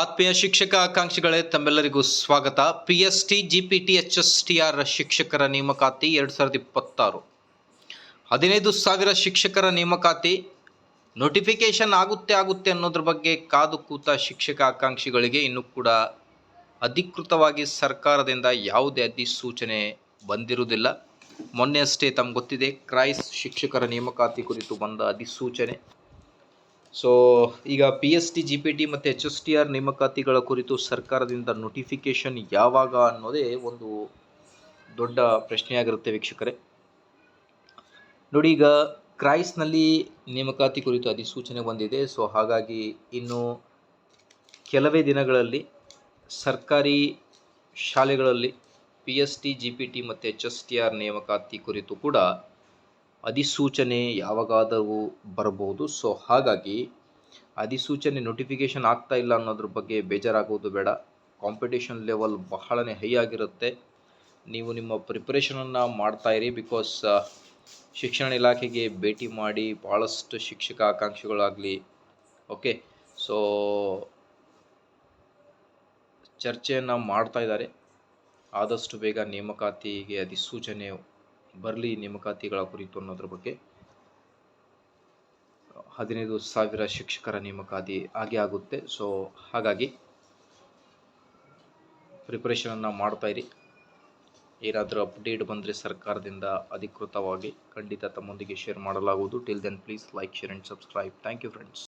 ಆತ್ಮೀಯ ಶಿಕ್ಷಕ ಆಕಾಂಕ್ಷಿಗಳೇ, ತಮ್ಮೆಲ್ಲರಿಗೂ ಸ್ವಾಗತ. PST GPT HSTR ಶಿಕ್ಷಕರ ನೇಮಕಾತಿ 2026 15,000 ಶಿಕ್ಷಕರ ನೇಮಕಾತಿ ನೋಟಿಫಿಕೇಶನ್ ಆಗುತ್ತೆ ಅನ್ನೋದ್ರ ಬಗ್ಗೆ ಕಾದು ಕೂತ ಶಿಕ್ಷಕ ಆಕಾಂಕ್ಷಿಗಳಿಗೆ ಇನ್ನೂ ಕೂಡ ಅಧಿಕೃತವಾಗಿ ಸರ್ಕಾರದಿಂದ ಯಾವುದೇ ಅಧಿಸೂಚನೆ ಬಂದಿರುವುದಿಲ್ಲ. ಮೊನ್ನೆ ಅಷ್ಟೇ ತಮ್ಗೆ ಗೊತ್ತಿದೆ, ಕ್ರೈಸ್ ಶಿಕ್ಷಕರ ನೇಮಕಾತಿ ಕುರಿತು ಬಂದ ಅಧಿಸೂಚನೆ. ಸೊ ಈಗ PST GPT ಮತ್ತು HSTR ನೇಮಕಾತಿಗಳ ಕುರಿತು ಸರ್ಕಾರದಿಂದ ನೋಟಿಫಿಕೇಶನ್ ಯಾವಾಗ ಅನ್ನೋದೇ ಒಂದು ದೊಡ್ಡ ಪ್ರಶ್ನೆಯಾಗಿರುತ್ತೆ ವೀಕ್ಷಕರೇ. ನೋಡಿ, ಈಗ ಕ್ರೈಸ್ನಲ್ಲಿ ನೇಮಕಾತಿ ಕುರಿತು ಅಧಿಸೂಚನೆ ಬಂದಿದೆ. ಸೊ ಹಾಗಾಗಿ ಇನ್ನು ಕೆಲವೇ ದಿನಗಳಲ್ಲಿ ಸರ್ಕಾರಿ ಶಾಲೆಗಳಲ್ಲಿ PST GPT ಮತ್ತು HSTR ನೇಮಕಾತಿ ಕುರಿತು ಕೂಡ ಅಧಿಸೂಚನೆ ಯಾವಾಗಾದರೂ ಬರಬಹುದು. ಸೊ ಹಾಗಾಗಿ ಅಧಿಸೂಚನೆ ನೋಟಿಫಿಕೇಶನ್ ಆಗ್ತಾ ಇಲ್ಲ ಅನ್ನೋದ್ರ ಬಗ್ಗೆ ಬೇಜಾರಾಗೋದು ಬೇಡ. ಕಾಂಪಿಟೇಷನ್ ಲೆವೆಲ್ ಬಹಳನೇ ಹೈ ಆಗಿರುತ್ತೆ. ನೀವು ನಿಮ್ಮ ಪ್ರಿಪ್ರೇಷನನ್ನು ಮಾಡ್ತಾಯಿರಿ. ಬಿಕಾಸ್ ಶಿಕ್ಷಣ ಇಲಾಖೆಗೆ ಭೇಟಿ ಮಾಡಿ ಭಾಳಷ್ಟು ಶಿಕ್ಷಕ ಆಕಾಂಕ್ಷಿಗಳಾಗಲಿ ಓಕೆ ಸೊ ಚರ್ಚೆಯನ್ನು ಮಾಡ್ತಾ ಇದ್ದಾರೆ. ಆದಷ್ಟು ಬೇಗ ನೇಮಕಾತಿಗೆ ಅಧಿಸೂಚನೆ ಬರಲಿ ನೇಮಕಾತಿಗಳ ಕುರಿತು ಅನ್ನೋದ್ರ ಬಗ್ಗೆ. 15,000 ಶಿಕ್ಷಕರ ನೇಮಕಾತಿ ಆಗುತ್ತೆ. ಸೊ ಹಾಗಾಗಿ ಪ್ರಿಪ್ರೇಷನನ್ನು ಮಾಡ್ತಾಯಿರಿ. ಏನಾದರೂ ಅಪ್ಡೇಟ್ ಬಂದರೆ ಸರ್ಕಾರದಿಂದ ಅಧಿಕೃತವಾಗಿ ಖಂಡಿತ ತಮ್ಮೊಂದಿಗೆ ಶೇರ್ ಮಾಡಲಾಗುವುದು. Till then please like, share and subscribe. Thank you friends.